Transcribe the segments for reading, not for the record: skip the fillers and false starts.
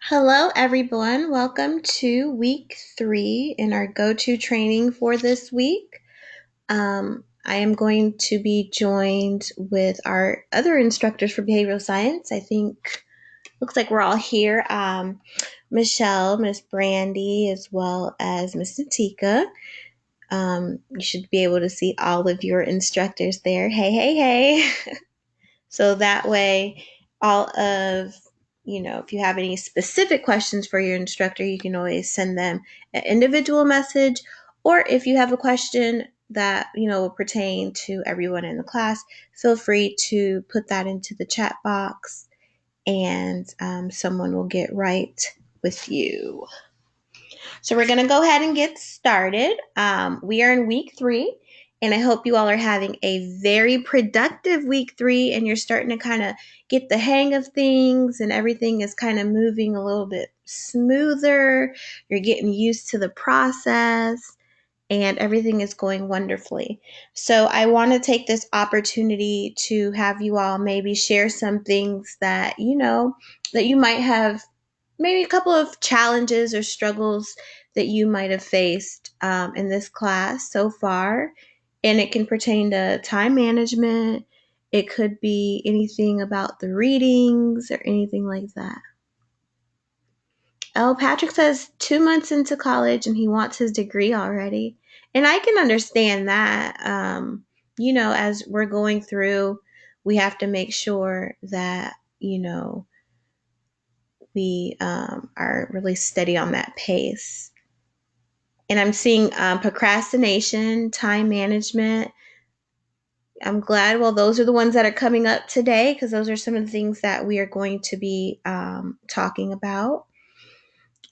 Hello, everyone. Welcome to week 3 in our go-to training for this week. I am going to be joined with our other instructors for behavioral science. I think looks like we're all here. Michelle, Miss Brandy, as well as Miss Natika. You should be able to see all of your instructors there. Hey, hey, hey. So that way, all of, if you have any specific questions for your instructor, you can always send them an individual message. Or if you have a question that, will pertain to everyone in the class, feel free to put that into the chat box and someone will get right with you. So we're going to go ahead and get started. We are in week 3, and I hope you all are having a very productive week 3, and you're starting to kind of get the hang of things, and everything is kind of moving a little bit smoother. You're getting used to the process, and everything is going wonderfully. So I want to take this opportunity to have you all maybe share some things that, that you might have, maybe a couple of challenges or struggles that you might have faced in this class so far. And it can pertain to time management. It could be anything about the readings or anything like that. Oh, Patrick says 2 months into college and he wants his degree already. And I can understand that. As we're going through, we have to make sure that, we are really steady on that pace. And I'm seeing procrastination, time management. I'm glad. Well, those are the ones that are coming up today because those are some of the things that we are going to be talking about.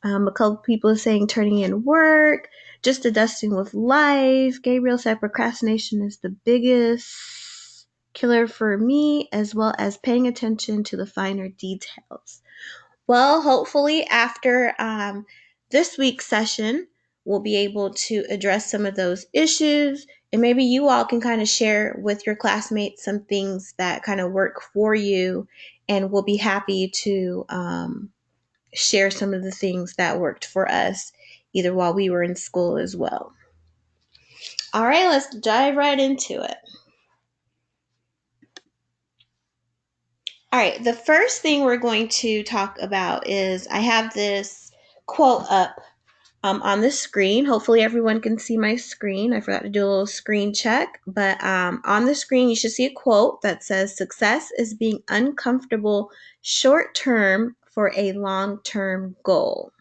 A couple people are saying turning in work, just adjusting with life. Gabriel said procrastination is the biggest killer for me, as well as paying attention to the finer details. Well, hopefully after this week's session, we'll be able to address some of those issues. And maybe you all can kind of share with your classmates some things that kind of work for you. And we'll be happy to share some of the things that worked for us, either while we were in school as well. All right, let's dive right into it. All right, the first thing we're going to talk about is I have this quote up on the screen. Hopefully everyone can see my screen. I forgot to do a little screen check, but on the screen you should see a quote that says, "Success is being uncomfortable short-term for a long-term goal."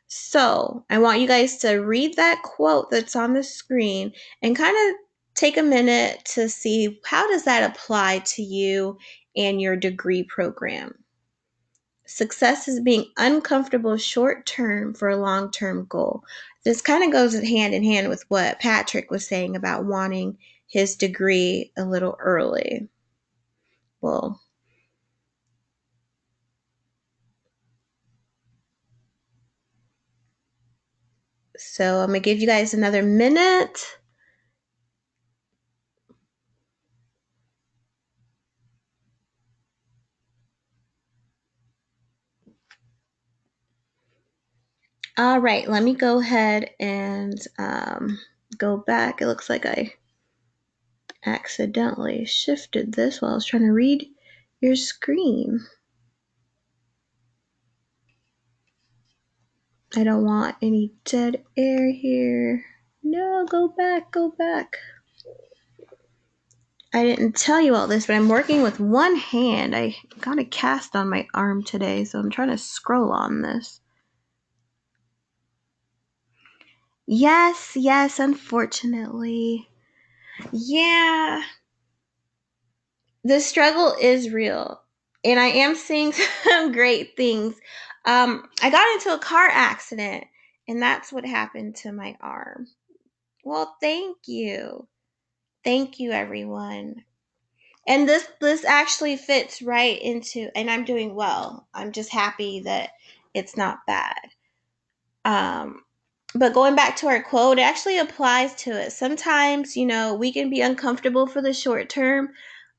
So I want you guys to read that quote that's on the screen and kind of take a minute to see how does that apply to you and your degree program. Success is being uncomfortable short term for a long term goal. This kind of goes hand in hand with what Patrick was saying about wanting his degree a little early. Well, so I'm going to give you guys another minute. All right, let me go ahead and go back. It looks like I accidentally shifted this while I was trying to read your screen. I don't want any dead air here. No, go back, go back. I didn't tell you all this, but I'm working with one hand. I got a cast on my arm today, so I'm trying to scroll on this. Yes, unfortunately. Yeah. The struggle is real, and I am seeing some great things. I got into a car accident, and that's what happened to my arm. Well, thank you. Thank you, everyone. And this actually fits right into, and I'm doing well. I'm just happy that it's not bad. But going back to our quote, it actually applies to it. Sometimes, we can be uncomfortable for the short term,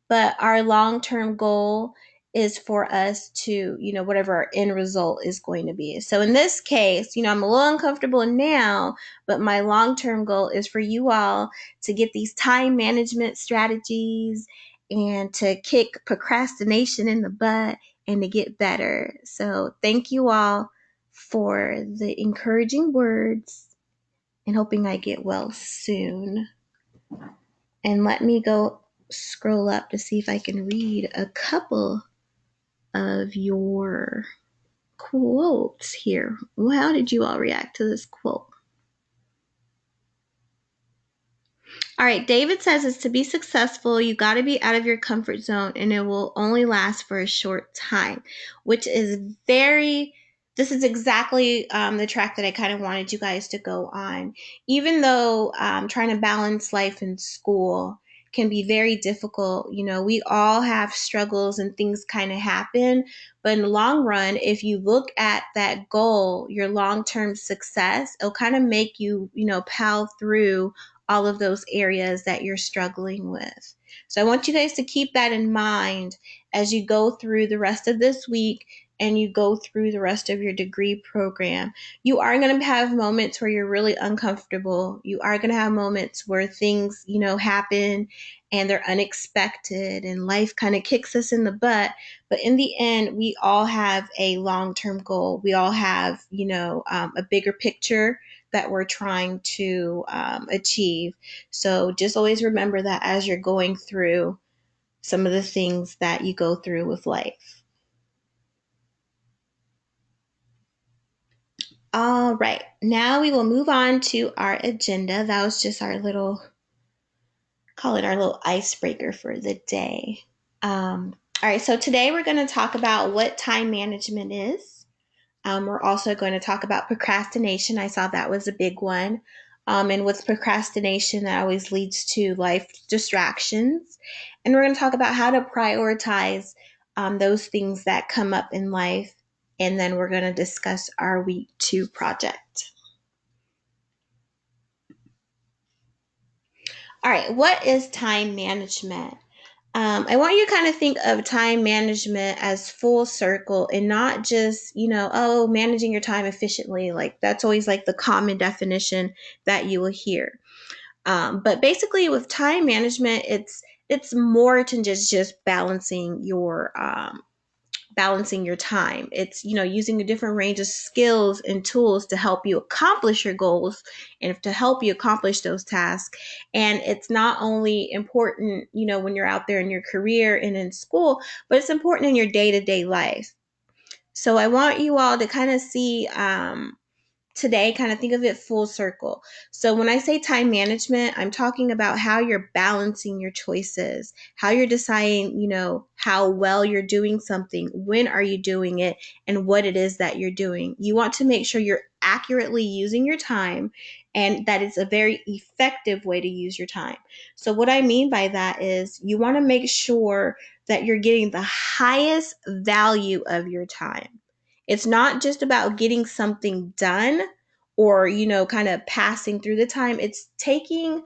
but our long-term goal is for us to, whatever our end result is going to be. So in this case, I'm a little uncomfortable now, but my long-term goal is for you all to get these time management strategies and to kick procrastination in the butt and to get better. So thank you all for the encouraging words and hoping I get well soon. And let me go scroll up to see if I can read a couple of your quotes here. Well, how did you all react to this quote? All right, David says it's to be successful, you got to be out of your comfort zone and it will only last for a short time, which is this is exactly the track that I kind of wanted you guys to go on. Even though trying to balance life and school can be very difficult, we all have struggles and things kind of happen. But in the long run, if you look at that goal, your long-term success, it'll kind of make you, pal through all of those areas that you're struggling with. So I want you guys to keep that in mind as you go through the rest of this week and you go through the rest of your degree program. You are going to have moments where you're really uncomfortable. You are going to have moments where things, happen and they're unexpected and life kind of kicks us in the butt. But in the end, we all have a long-term goal. We all have, a bigger picture that we're trying to achieve. So just always remember that as you're going through some of the things that you go through with life. All right, now we will move on to our agenda. That was just our call it our little icebreaker for the day. All right, so today we're going to talk about what time management is. We're also going to talk about procrastination. I saw that was a big one. And with procrastination, that always leads to life distractions. And we're going to talk about how to prioritize those things that come up in life. And then we're going to discuss our week 2 project. All right, what is time management? I want you to kind of think of time management as full circle and not just, managing your time efficiently. Like that's always like the common definition that you will hear. But basically with time management, it's more than just balancing your time. It's, using a different range of skills and tools to help you accomplish your goals and to help you accomplish those tasks. And it's not only important, when you're out there in your career and in school, but it's important in your day-to-day life. So I want you all to kind of see today, kind of think of it full circle. So when I say time management, I'm talking about how you're balancing your choices, how you're deciding, how well you're doing something, when are you doing it, and what it is that you're doing. You want to make sure you're accurately using your time and that it's a very effective way to use your time. So what I mean by that is you want to make sure that you're getting the highest value of your time. It's not just about getting something done or, kind of passing through the time. It's taking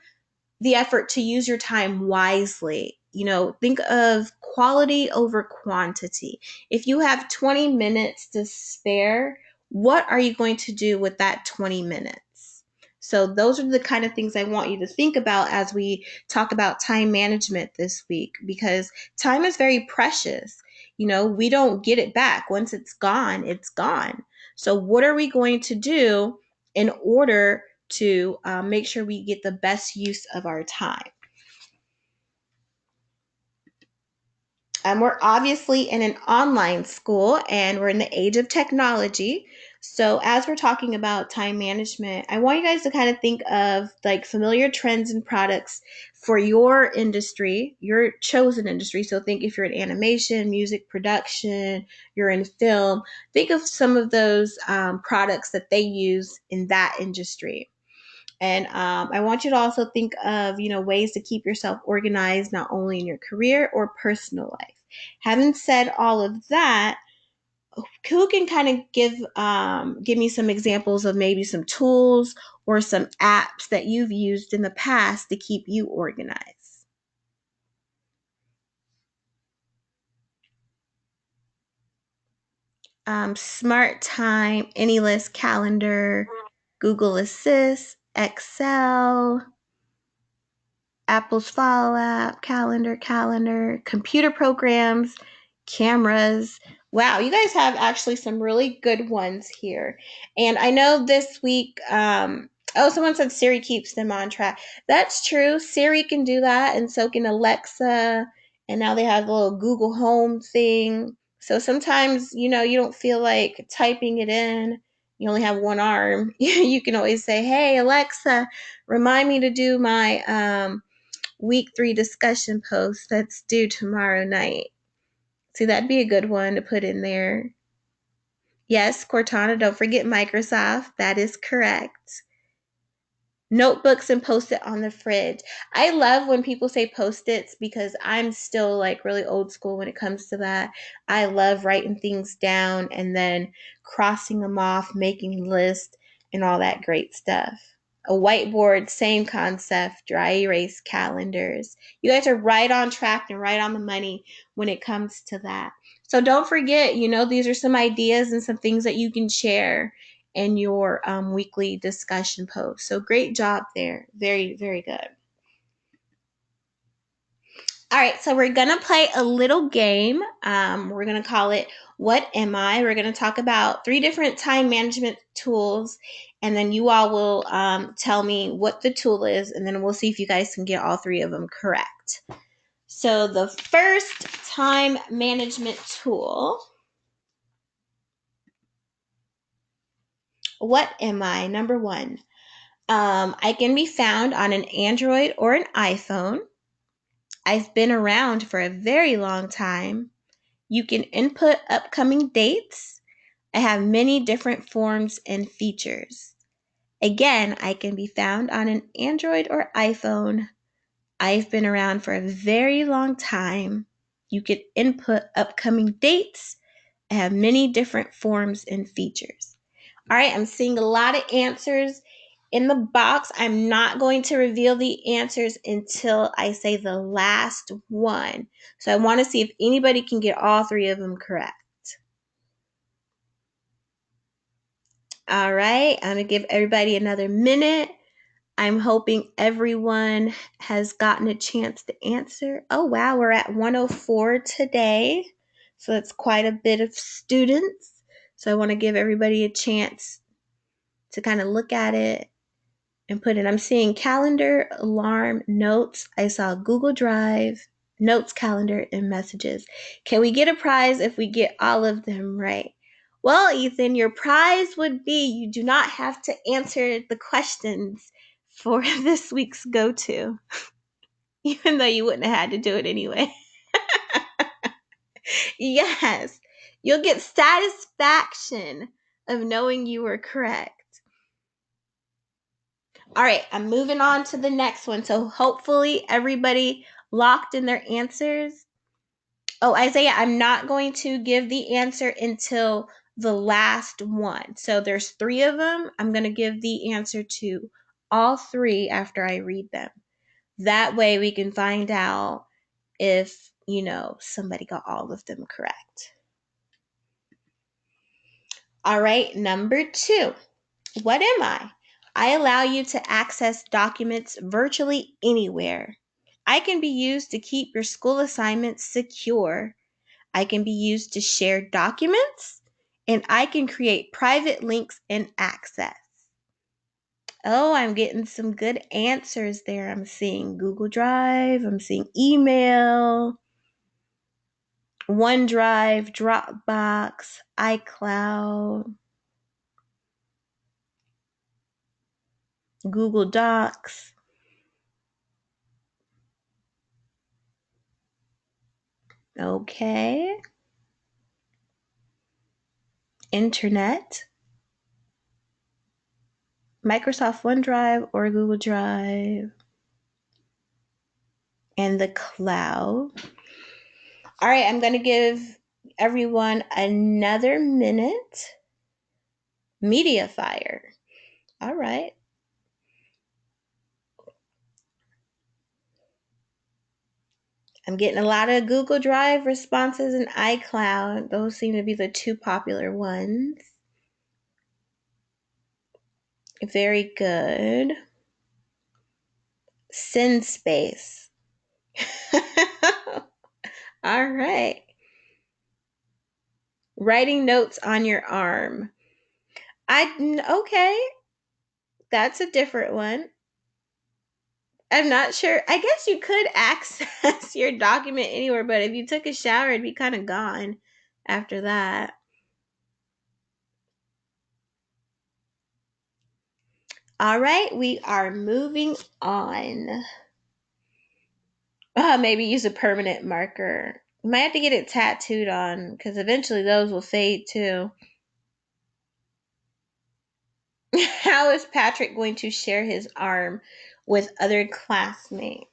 the effort to use your time wisely. Think of quality over quantity. If you have 20 minutes to spare, what are you going to do with that 20 minutes? So those are the kind of things I want you to think about as we talk about time management this week, because time is very precious. We don't get it back. Once it's gone, it's gone. So what are we going to do in order to make sure we get the best use of our time? We're obviously in an online school and we're in the age of technology. So, as we're talking about time management, I want you guys to kind of think of like familiar trends and products for your industry, your chosen industry. So, think if you're in animation, music production, you're in film, think of some of those products that they use in that industry. And I want you to also think of, ways to keep yourself organized, not only in your career or personal life. Having said all of that, who can kind of give me some examples of maybe some tools or some apps that you've used in the past to keep you organized? Smart Time, AnyList Calendar, Google Assist, Excel, Apple's Follow app, calendar, computer programs, cameras. Wow, you guys have actually some really good ones here. And I know this week, oh, someone said Siri keeps them on track. That's true. Siri can do that, and so can Alexa. And now they have the little Google Home thing. So sometimes, you don't feel like typing it in. You only have one arm. You can always say, "Hey, Alexa, remind me to do my week 3 discussion post that's due tomorrow night." See, that'd be a good one to put in there. Yes, Cortana, don't forget Microsoft. That is correct. Notebooks and post it on the fridge. I love when people say post-its because I'm still like really old school when it comes to that. I love writing things down and then crossing them off, making lists, and all that great stuff. A whiteboard, same concept, dry erase calendars. You guys are right on track and right on the money when it comes to that. So don't forget, these are some ideas and some things that you can share in your weekly discussion post. So great job there. Very, very good. All right, so we're going to play a little game. We're going to call it What Am I? We're going to talk about 3 different time management tools, and then you all will tell me what the tool is, and then we'll see if you guys can get all 3 of them correct. So the first time management tool, what am I? Number 1. I can be found on an Android or an iPhone. I've been around for a very long time. You can input upcoming dates. I have many different forms and features. Again, I can be found on an Android or iPhone. I've been around for a very long time. You can input upcoming dates. I have many different forms and features. All right, I'm seeing a lot of answers in the box. I'm not going to reveal the answers until I say the last one. So I want to see if anybody can get all 3 of them correct. All right, I'm going to give everybody another minute. I'm hoping everyone has gotten a chance to answer. Oh, wow, we're at 104 today. So that's quite a bit of students. So I want to give everybody a chance to kind of look at it and put in. I'm seeing calendar, alarm, notes. I saw Google Drive, notes, calendar, and messages. Can we get a prize if we get all of them right? Well, Ethan, your prize would be you do not have to answer the questions for this week's go-to, even though you wouldn't have had to do it anyway. Yes, you'll get satisfaction of knowing you were correct. All right, I'm moving on to the next one. So hopefully everybody locked in their answers. Oh, Isaiah, I'm not going to give the answer until the last one. So there's 3 of them. I'm going to give the answer to all 3 after I read them. That way we can find out if, somebody got all of them correct. All right, number 2. What am I? I allow you to access documents virtually anywhere. I can be used to keep your school assignments secure. I can be used to share documents, and I can create private links and access. Oh, I'm getting some good answers there. I'm seeing Google Drive, I'm seeing email, OneDrive, Dropbox, iCloud, Google Docs. Okay. Internet, Microsoft OneDrive or Google Drive, and the cloud. All right, I'm going to give everyone another minute. Mediafire. All right. I'm getting a lot of Google Drive responses and iCloud. Those seem to be the two popular ones. Very good. SendSpace. All right. Writing notes on your arm. Okay. That's a different one. I'm not sure. I guess you could access your document anywhere, but if you took a shower, it'd be kind of gone after that. All right, we are moving on. Maybe use a permanent marker. You might have to get it tattooed on because eventually those will fade too. How is Patrick going to share his arm with other classmates?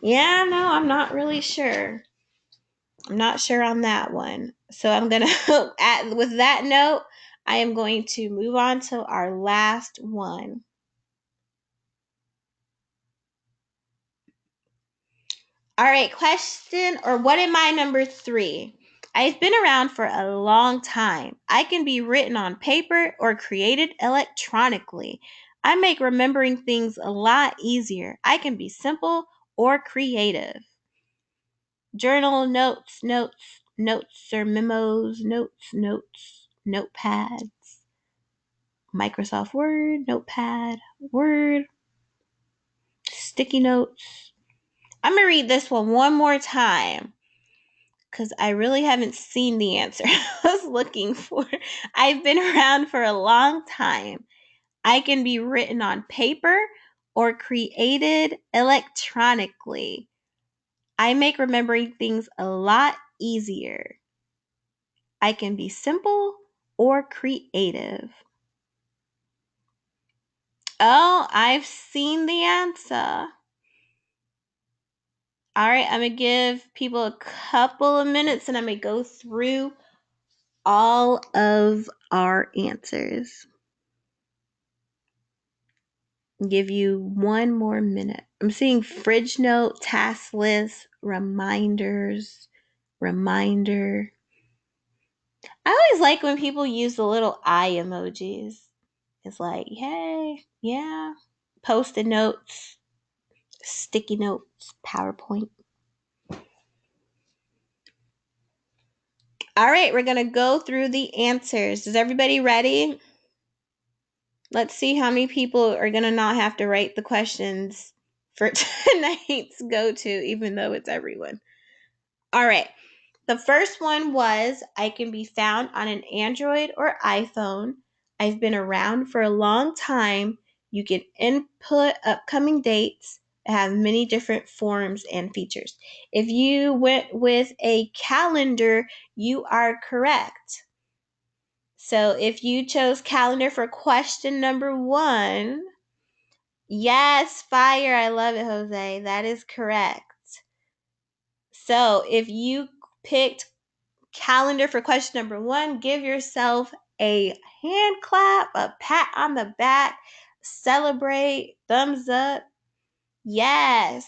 Yeah, no, I'm not really sure. I'm not sure on that one. So I'm going to, with that note, I am going to move on to our last one. All right, question, or what am I, number 3? I've been around for a long time. I can be written on paper or created electronically. I make remembering things a lot easier. I can be simple or creative. Journal, notes, or memos, notepads. Microsoft Word, Notepad, Word, sticky notes. I'm going to read this one more time because I really haven't seen the answer I was looking for. I've been around for a long time. I can be written on paper or created electronically. I make remembering things a lot easier. I can be simple or creative. Oh, I've seen the answer. All right, I'm going to give people a couple of minutes and I'm going to go through all of our answers. Give you one more minute. I'm seeing fridge note, task list, reminders, reminder. I always like when people use the little eye emojis. It's like, hey, yeah, post-it notes, sticky notes, PowerPoint. All right, we're going to go through the answers. Is everybody ready? Let's see how many people are going to not have to write the questions for tonight's go-to, even though it's everyone. All right. The first one was, I can be found on an Android or iPhone. I've been around for a long time. You can input upcoming dates. I have many different forms and features. If you went with a calendar, you are correct. So if you chose calendar for question number 1, yes, fire. I love it, Jose. That is correct. So if you picked calendar for question number 1, give yourself a hand clap, a pat on the back, celebrate, thumbs up. Yes.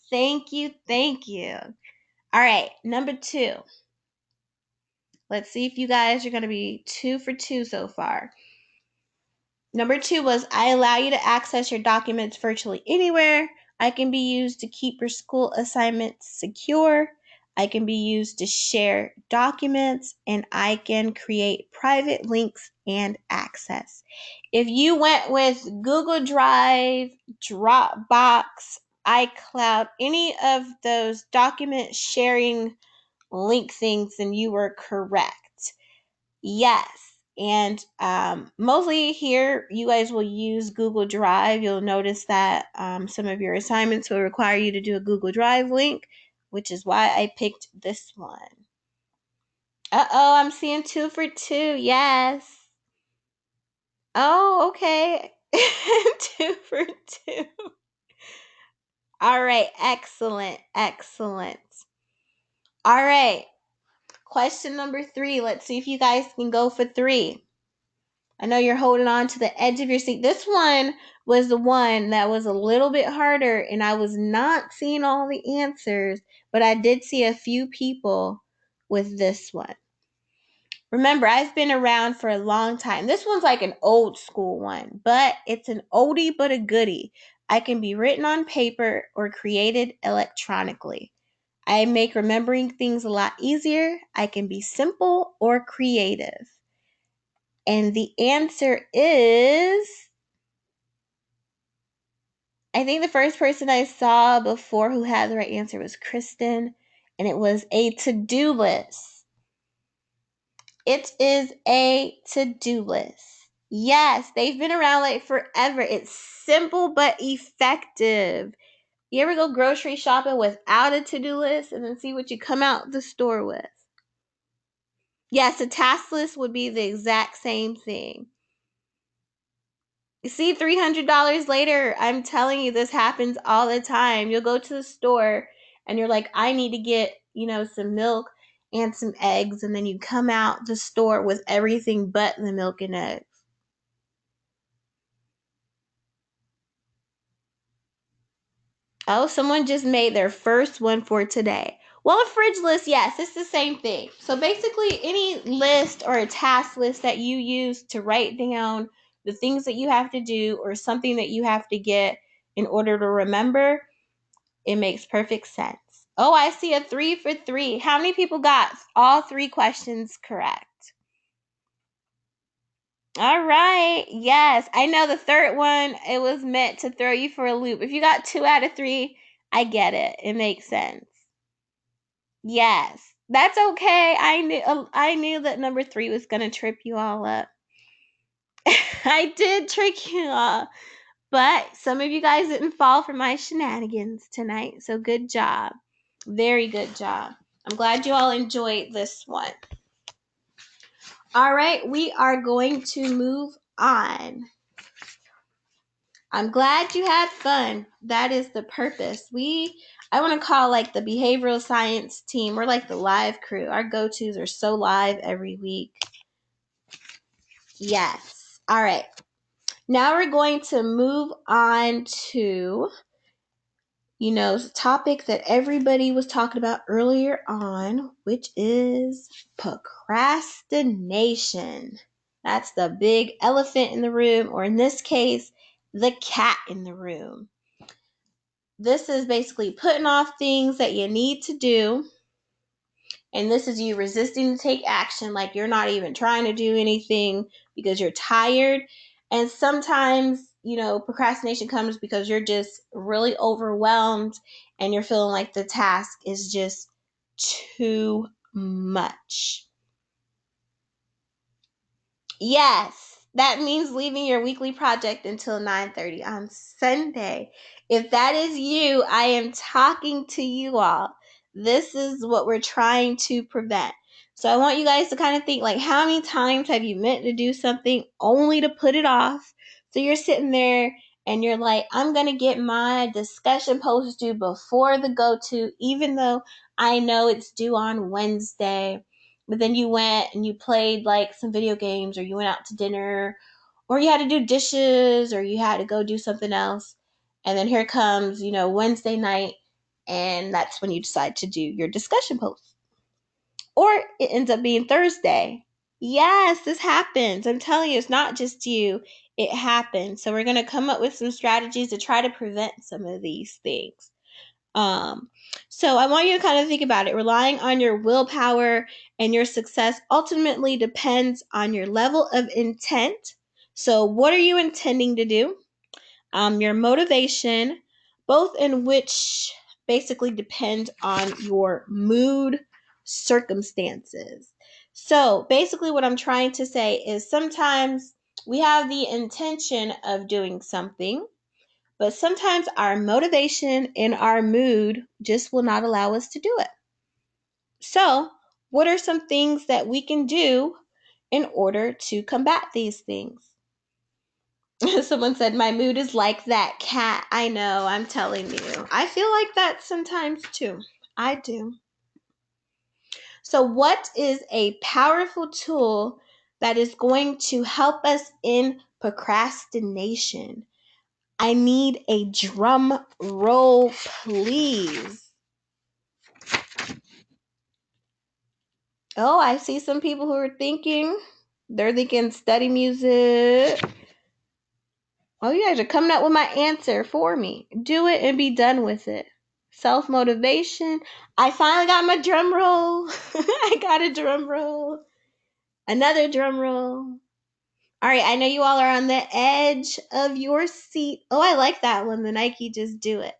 Thank you. Thank you. All right, number 2. Let's see if you guys are going to be 2 for 2 so far. Number 2 was, I allow you to access your documents virtually anywhere. I can be used to keep your school assignments secure. I can be used to share documents, and I can create private links and access. If you went with Google Drive, Dropbox, iCloud, any of those document sharing link things, then you were correct. Yes. And mostly here, you guys will use Google Drive. You'll notice that some of your assignments will require you to do a Google Drive link, which is why I picked this one. Uh-oh, I'm seeing 2 for 2. Yes. Oh, okay. 2 for 2. All right. Excellent. Excellent. All right. Question number 3. Let's see if you guys can go for 3. I know you're holding on to the edge of your seat. This one was the one that was a little bit harder, and I was not seeing all the answers, but I did see a few people with this one. Remember, I've been around for a long time. This one's like an old school one, but it's an oldie but a goodie. I can be written on paper or created electronically. I make remembering things a lot easier. I can be simple or creative. And the answer is, I think the first person I saw before who had the right answer was Kristen, and it was a to-do list. It is a to-do list. Yes, they've been around like forever. It's simple but effective. You ever go grocery shopping without a to-do list and then see what you come out the store with? Yes, a task list would be the exact same thing. You see, $300 later, I'm telling you, this happens all the time. You'll go to the store and you're like, I need to get, some milk and some eggs. And then you come out the store with everything but the milk and eggs. Oh, someone just made their first one for today. Well, a fridge list, yes, it's the same thing. So basically, any list or a task list that you use to write down the things that you have to do or something that you have to get in order to remember, it makes perfect sense. Oh, I see a 3 for 3. How many people got all 3 questions correct? All right. Yes. I know the third one, it was meant to throw you for a loop. If you got 2 out of 3, I get it. It makes sense. Yes. That's okay. I knew that number 3 was going to trip you all up. I did trick you all. But some of you guys didn't fall for my shenanigans tonight. So good job. Very good job. I'm glad you all enjoyed this one. All right, we are going to move on. I'm glad you had fun. That is the purpose. I want to call like the behavioral science team. We're like the live crew. Our go-tos are so live every week. Yes. All right. Now we're going to move on to the topic that everybody was talking about earlier on, which is procrastination. That's the big elephant in the room, or in this case, the cat in the room. This is basically putting off things that you need to do. And this is you resisting to take action, like you're not even trying to do anything because you're tired. And sometimes, procrastination comes because you're just really overwhelmed and you're feeling like the task is just too much. Yes, that means leaving your weekly project until 9:30 on Sunday. If that is you, I am talking to you all. This is what we're trying to prevent. So I want you guys to kind of think, like, how many times have you meant to do something only to put it off? So you're sitting there and you're like, I'm going to get my discussion post due before the go-to, even though I know it's due on Wednesday. But then you went and you played like some video games, or you went out to dinner, or you had to do dishes, or you had to go do something else. And then here comes, Wednesday night, and that's when you decide to do your discussion post. Or it ends up being Thursday. Yes, this happens. I'm telling you, it's not just you. It happens. So we're going to come up with some strategies to try to prevent some of these things. So I want you to kind of think about it. Relying on your willpower and your success ultimately depends on your level of intent. So what are you intending to do? Your motivation, both in which basically depend on your mood, circumstances. So basically what I'm trying to say is sometimes we have the intention of doing something, but sometimes our motivation and our mood just will not allow us to do it. So, what are some things that we can do in order to combat these things? Someone said, my mood is like that cat. I know, I'm telling you. I feel like that sometimes too. I do. So, what is a powerful tool that is going to help us in procrastination. I need a drum roll, please. Oh, I see some people who are thinking. They're thinking study music. Oh, you guys are coming up with my answer for me. Do it and be done with it. Self-motivation. I finally got my drum roll. I got a drum roll. Another drum roll. All right, I know you all are on the edge of your seat. Oh, I like that one. The Nike Just Do It.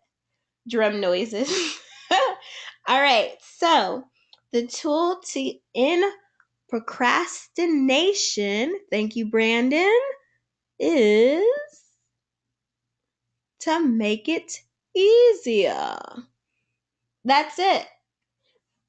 Drum noises. All right, so the tool to end procrastination, thank you, Brandon, is to make it easier. That's it.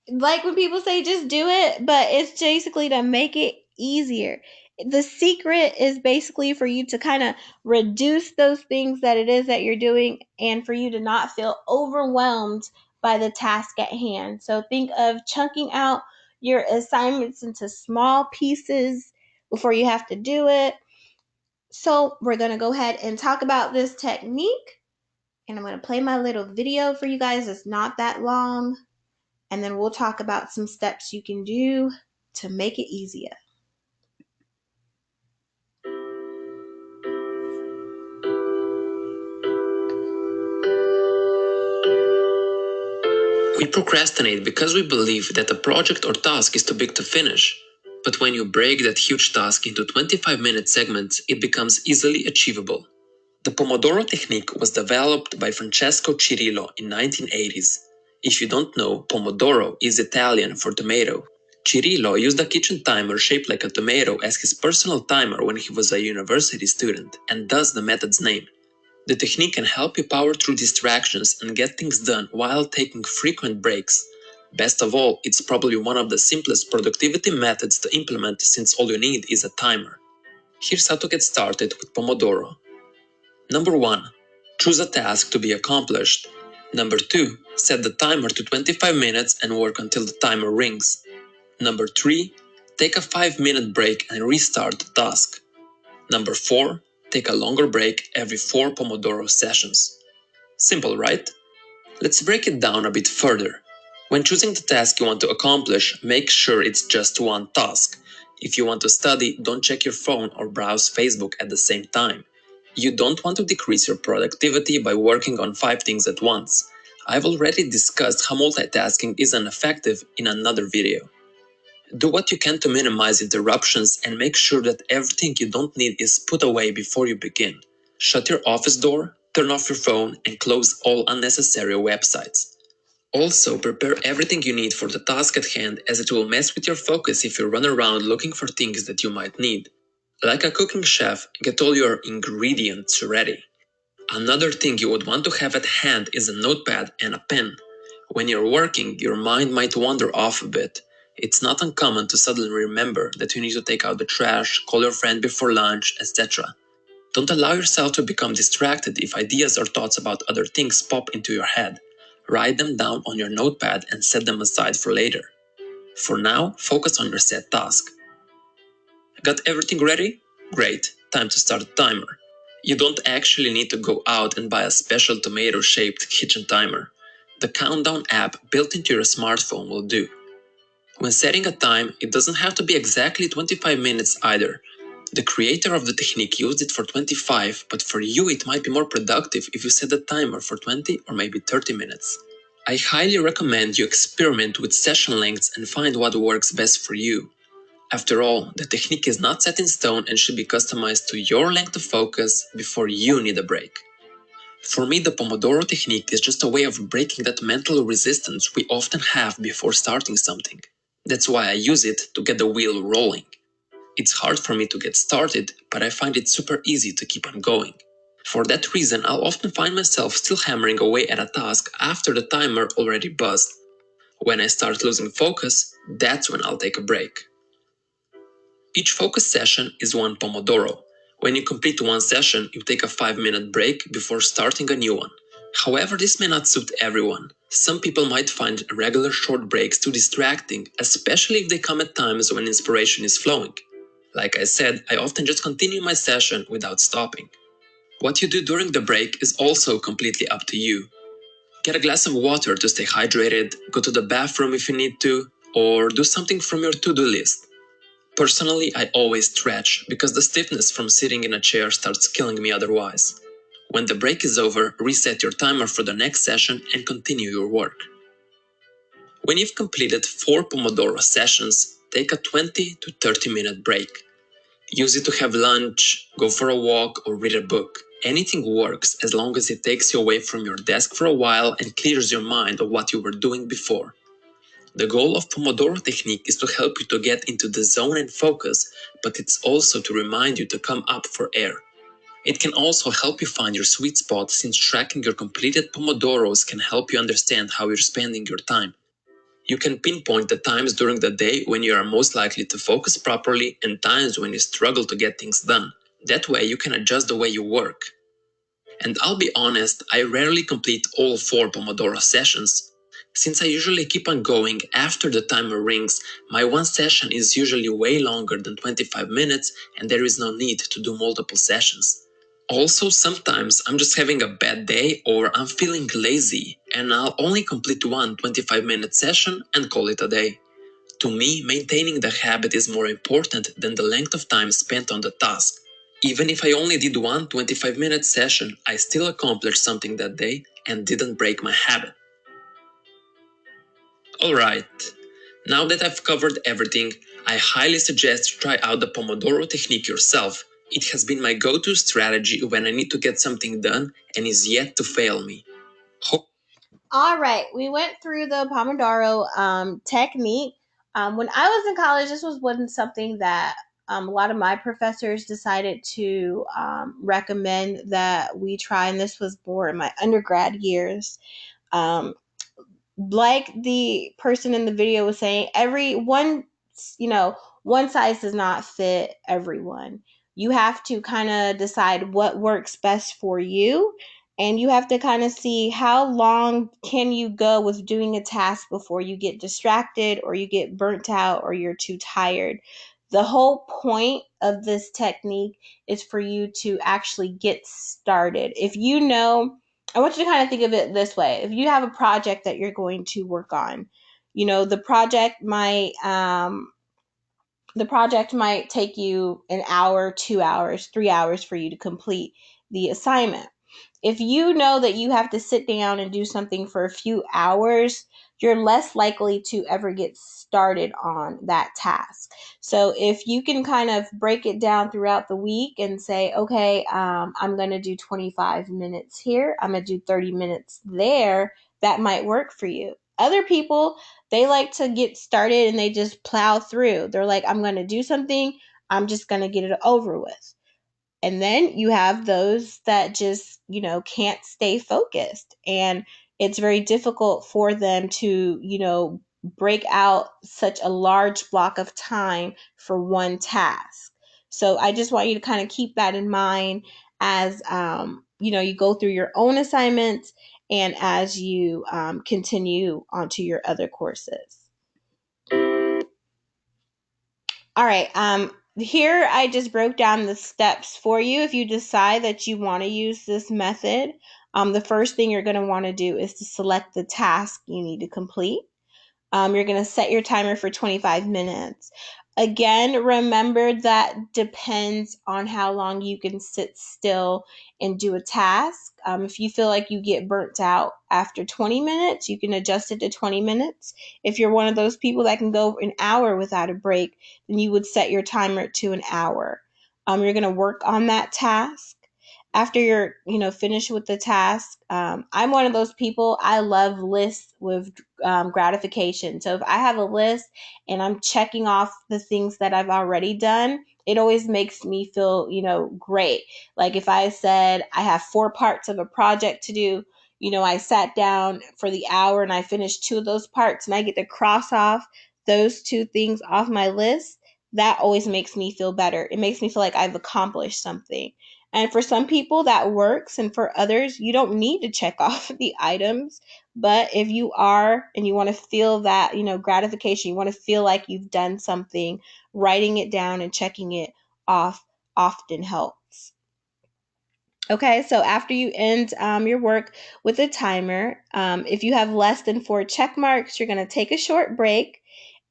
Like when people say just do it, but it's basically to make it easier. The secret is basically for you to kind of reduce those things that it is that you're doing and for you to not feel overwhelmed by the task at hand. So think of chunking out your assignments into small pieces before you have to do it. So we're going to go ahead and talk about this technique. And I'm going to play my little video for you guys. It's not that long. And then we'll talk about some steps you can do to make it easier. We procrastinate because we believe that a project or task is too big to finish. But when you break that huge task into 25-minute segments, it becomes easily achievable. The Pomodoro technique was developed by Francesco Cirillo in 1980s. If you don't know, Pomodoro is Italian for tomato. Cirillo used a kitchen timer shaped like a tomato as his personal timer when he was a university student, and thus the method's name. The technique can help you power through distractions and get things done while taking frequent breaks. Best of all, it's probably one of the simplest productivity methods to implement since all you need is a timer. Here's how to get started with Pomodoro. Number 1. Choose a task to be accomplished. Number 2. Set the timer to 25 minutes and work until the timer rings. Number 3. Take a 5-minute break and restart the task. Number 4. Take a longer break every 4 Pomodoro sessions. Simple, right? Let's break it down a bit further. When choosing the task you want to accomplish, make sure it's just one task. If you want to study, don't check your phone or browse Facebook at the same time. You don't want to decrease your productivity by working on 5 things at once. I've already discussed how multitasking is ineffective in another video. Do what you can to minimize interruptions and make sure that everything you don't need is put away before you begin. Shut your office door, turn off your phone, and close all unnecessary websites. Also, prepare everything you need for the task at hand, as it will mess with your focus if you run around looking for things that you might need. Like a cooking chef, get all your ingredients ready. Another thing you would want to have at hand is a notepad and a pen. When you're working, your mind might wander off a bit. It's not uncommon to suddenly remember that you need to take out the trash, call your friend before lunch, etc. Don't allow yourself to become distracted if ideas or thoughts about other things pop into your head. Write them down on your notepad and set them aside for later. For now, focus on your set task. Got everything ready? Great, time to start the timer. You don't actually need to go out and buy a special tomato-shaped kitchen timer. The countdown app built into your smartphone will do. When setting a time, it doesn't have to be exactly 25 minutes either. The creator of the technique used it for 25, but for you it might be more productive if you set the timer for 20 or maybe 30 minutes. I highly recommend you experiment with session lengths and find what works best for you. After all, the technique is not set in stone and should be customized to your length of focus before you need a break. For me, the Pomodoro technique is just a way of breaking that mental resistance we often have before starting something. That's why I use it to get the wheel rolling. It's hard for me to get started, but I find it super easy to keep on going. For that reason, I'll often find myself still hammering away at a task after the timer already buzzed. When I start losing focus, that's when I'll take a break. Each focus session is one Pomodoro. When you complete one session, you take a 5-minute break before starting a new one. However, this may not suit everyone. Some people might find regular short breaks too distracting, especially if they come at times when inspiration is flowing. Like I said, I often just continue my session without stopping. What you do during the break is also completely up to you. Get a glass of water to stay hydrated, go to the bathroom if you need to, or do something from your to-do list. Personally, I always stretch because the stiffness from sitting in a chair starts killing me otherwise. When the break is over, reset your timer for the next session and continue your work. When you've completed 4 Pomodoro sessions, take a 20 to 30 minute break. Use it to have lunch, go for a walk, or read a book. Anything works as long as it takes you away from your desk for a while and clears your mind of what you were doing before. The goal of Pomodoro technique is to help you to get into the zone and focus, but it's also to remind you to come up for air. It can also help you find your sweet spot, since tracking your completed Pomodoros can help you understand how you're spending your time. You can pinpoint the times during the day when you are most likely to focus properly and times when you struggle to get things done. That way you can adjust the way you work. And I'll be honest, I rarely complete all 4 Pomodoro sessions. Since I usually keep on going after the timer rings, my one session is usually way longer than 25 minutes and there is no need to do multiple sessions. Also, sometimes I'm just having a bad day or I'm feeling lazy and I'll only complete one 25-minute session and call it a day. To me, maintaining the habit is more important than the length of time spent on the task. Even if I only did one 25-minute session, I still accomplished something that day and didn't break my habit. Alright, now that I've covered everything, I highly suggest you try out the Pomodoro technique yourself. It has been my go-to strategy when I need to get something done and is yet to fail me. All right, we went through the Pomodoro technique. When I was in college, this wasn't something that a lot of my professors decided to recommend that we try, and this was more in my undergrad years. Um, like the person in the video was saying, one size does not fit everyone. You have to kind of decide what works best for you, and you have to kind of see how long can you go with doing a task before you get distracted or you get burnt out or you're too tired. The whole point of this technique is for you to actually get started. If you know, I want you to kind of think of it this way. If you have a project that you're going to work on, the project might take you an hour, 2 hours, 3 hours for you to complete the assignment. If you know that you have to sit down and do something for a few hours, you're less likely to ever get started on that task. So if you can kind of break it down throughout the week and say, okay, I'm going to do 25 minutes here, I'm going to do 30 minutes there, that might work for you. Other people, they like to get started and they just plow through. They're like, I'm going to do something, I'm just going to get it over with. And then you have those that just, can't stay focused. And it's very difficult for them to, break out such a large block of time for one task. So I just want you to kind of keep that in mind as, you go through your own assignments and as you continue onto your other courses. All right. Here I just broke down the steps for you. If you decide that you want to use this method, the first thing you're going to want to do is to select the task you need to complete. You're going to set your timer for 25 minutes. Again, remember that depends on how long you can sit still and do a task. If you feel like you get burnt out after 20 minutes, you can adjust it to 20 minutes. If you're one of those people that can go an hour without a break, then you would set your timer to an hour. You're going to work on that task. After you're, finished with the task, I'm one of those people, I love lists with gratification. So if I have a list and I'm checking off the things that I've already done, it always makes me feel, great. Like if I said I have 4 parts of a project to do, I sat down for the hour and I finished 2 of those parts and I get to cross off those 2 things off my list. That always makes me feel better. It makes me feel like I've accomplished something. And for some people that works, and for others, you don't need to check off the items. But if you are and you want to feel that, gratification, you want to feel like you've done something, writing it down and checking it off often helps. Okay, so after you end your work with a timer, if you have less than 4 check marks, you're going to take a short break.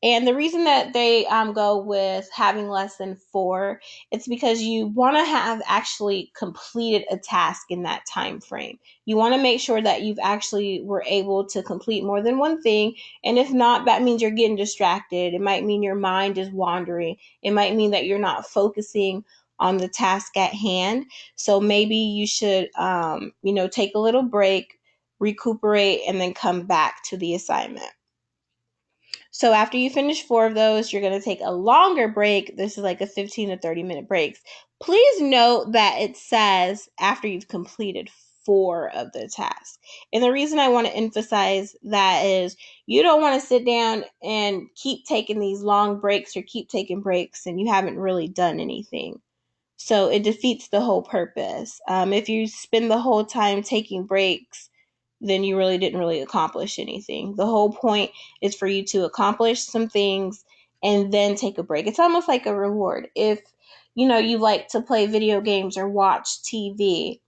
And the reason that they go with having less than 4, it's because you want to have actually completed a task in that time frame. You want to make sure that you've actually were able to complete more than one thing. And if not, that means you're getting distracted. It might mean your mind is wandering. It might mean that you're not focusing on the task at hand. So maybe you should, take a little break, recuperate, and then come back to the assignment. So after you finish 4 of those, you're going to take a longer break. This is like a 15 to 30-minute break. Please note that it says after you've completed 4 of the tasks. And the reason I want to emphasize that is you don't want to sit down and keep taking these long breaks or keep taking breaks and you haven't really done anything. So it defeats the whole purpose. If you spend the whole time taking breaks, then you really didn't really accomplish anything. The whole point is for you to accomplish some things and then take a break. It's almost like a reward. If you like to play video games or watch TV,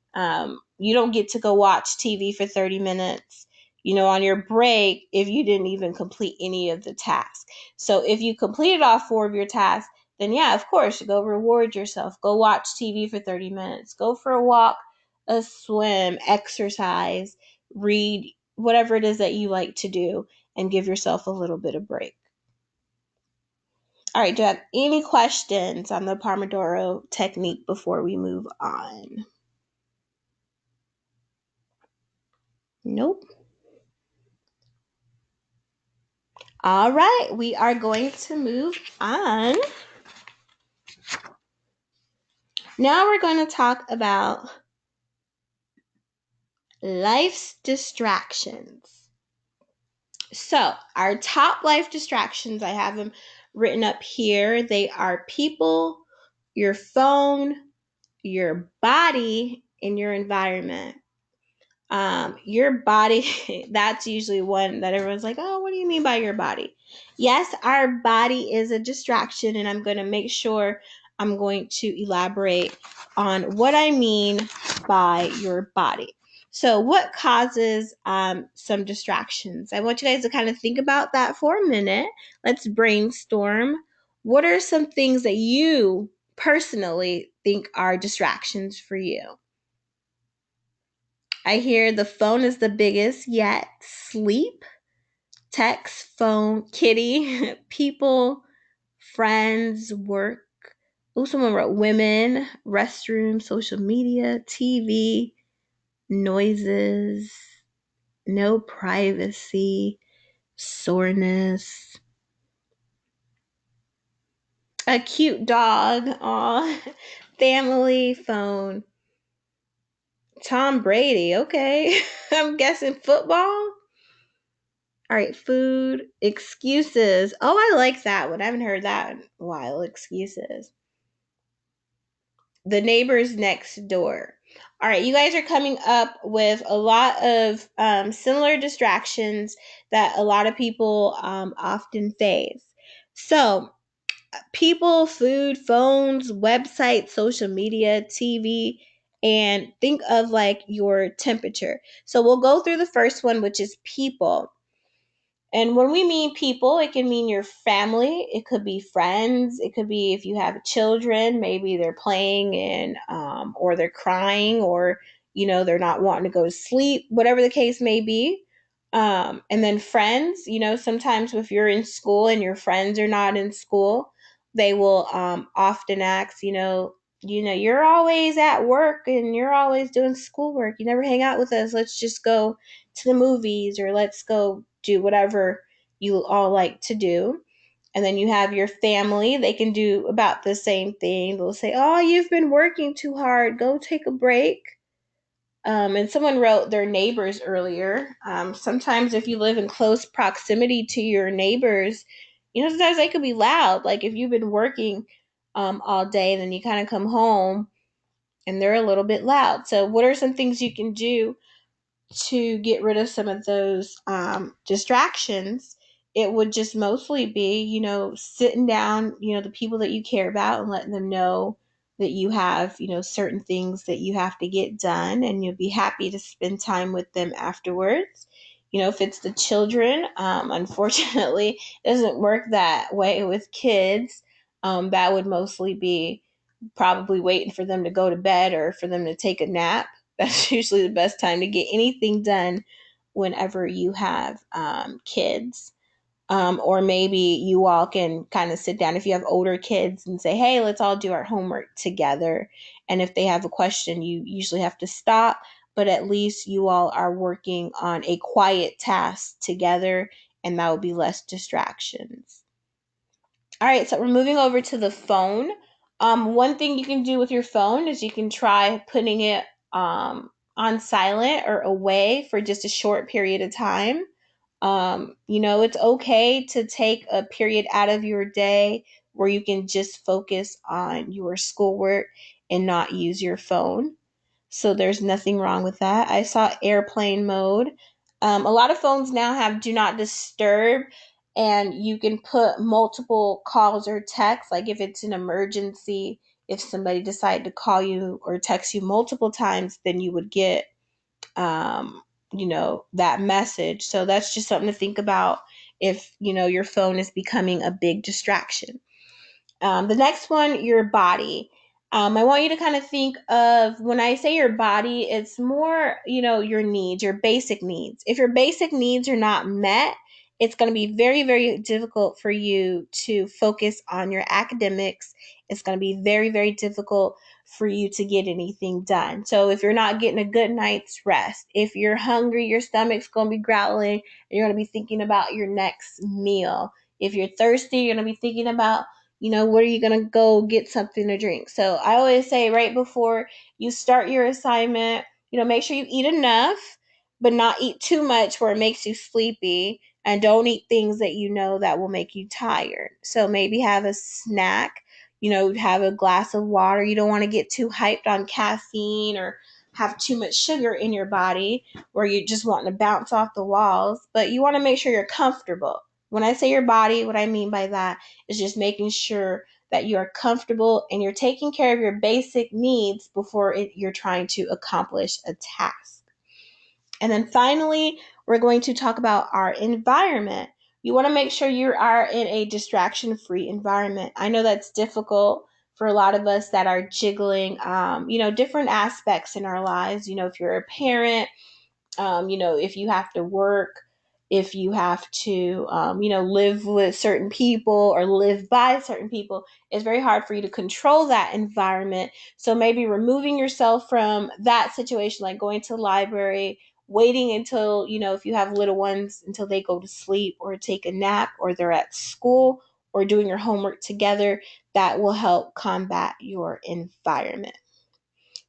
you don't get to go watch TV for 30 minutes. On your break, if you didn't even complete any of the tasks. So if you completed all 4 of your tasks, then yeah, of course, go reward yourself. Go watch TV for 30 minutes. Go for a walk, a swim, exercise, read, whatever it is that you like to do, and give yourself a little bit of break. All right, do you have any questions on the Pomodoro technique before we move on? Nope. All right, we are going to move on. Now we're going to talk about life's distractions. So, our top life distractions, I have them written up here. They are people, your phone, your body, and your environment. Your body, that's usually one that everyone's like, oh, what do you mean by your body? Yes, our body is a distraction, and I'm going to make sure I'm going to elaborate on what I mean by your body. So, what causes some distractions? I want you guys to kind of think about that for a minute. Let's brainstorm. What are some things that you personally think are distractions for you? I hear the phone is the biggest yet. Sleep, text, phone, kitty, people, friends, work. Oh, someone wrote women, restroom, social media, TV, noises, no privacy, soreness, a cute dog, aw, family, phone, Tom Brady, okay. I'm guessing football. All right, food, excuses. Oh, I like that one. I haven't heard that in a while. Excuses. The neighbors next door. All right, you guys are coming up with a lot of similar distractions that a lot of people often face. So, people, food, phones, websites, social media, TV, and think of like your temperature. So, we'll go through the first one, which is people. And when we mean people, it can mean your family, it could be friends, it could be if you have children, maybe they're playing and or they're crying or they're not wanting to go to sleep, whatever the case may be. And then friends, sometimes if you're in school and your friends are not in school, they will often ask, you're always at work and you're always doing schoolwork. You never hang out with us. Let's just go to the movies or let's go do whatever you all like to do. And then you have your family. They can do about the same thing. They'll say, oh, you've been working too hard. Go take a break. And someone wrote their neighbors earlier. Sometimes if you live in close proximity to your neighbors, sometimes they could be loud. Like if you've been working all day and then you kind of come home and they're a little bit loud. So, what are some things you can do to get rid of some of those distractions? It would just mostly be, sitting down, the people that you care about and letting them know that you have, certain things that you have to get done, and you'll be happy to spend time with them afterwards. If it's the children, unfortunately, it doesn't work that way with kids. That would mostly be probably waiting for them to go to bed or for them to take a nap. That's usually the best time to get anything done whenever you have kids. Or maybe you all can kind of sit down if you have older kids and say, hey, let's all do our homework together. And if they have a question, you usually have to stop, but at least you all are working on a quiet task together, and that will be less distractions. All right, so we're moving over to the phone. One thing you can do with your phone is you can try putting it on silent or away for just a short period of time. It's okay to take a period out of your day where you can just focus on your schoolwork and not use your phone. So there's nothing wrong with that. I saw airplane mode. A lot of phones now have do not disturb, and you can put multiple calls or texts. Like if it's an emergency, if somebody decided to call you or text you multiple times, then you would get, that message. So that's just something to think about if, your phone is becoming a big distraction. The next one, your body. I want you to kind of think of when I say your body, it's more, your needs, your basic needs. If your basic needs are not met, it's going to be very, very difficult for you to focus on your academics. It's going to be very, very difficult for you to get anything done. So if you're not getting a good night's rest, if you're hungry, your stomach's going to be growling, and you're going to be thinking about your next meal. If you're thirsty, you're going to be thinking about where are you going to go get something to drink? So I always say right before you start your assignment, make sure you eat enough, but not eat too much where it makes you sleepy. And don't eat things that that will make you tired. So maybe have a snack, have a glass of water. You don't want to get too hyped on caffeine or have too much sugar in your body where you just want to bounce off the walls, but you want to make sure you're comfortable. When I say your body, what I mean by that is just making sure that you are comfortable and you're taking care of your basic needs before you're trying to accomplish a task. And then finally, we're going to talk about our environment. You want to make sure you are in a distraction free environment. I know that's difficult for a lot of us that are juggling, different aspects in our lives. If you're a parent, if you have to work, if you have to, live with certain people or live by certain people, it's very hard for you to control that environment. So maybe removing yourself from that situation, like going to the library, waiting until, if you have little ones, until they go to sleep or take a nap or they're at school or doing your homework together, that will help combat your environment.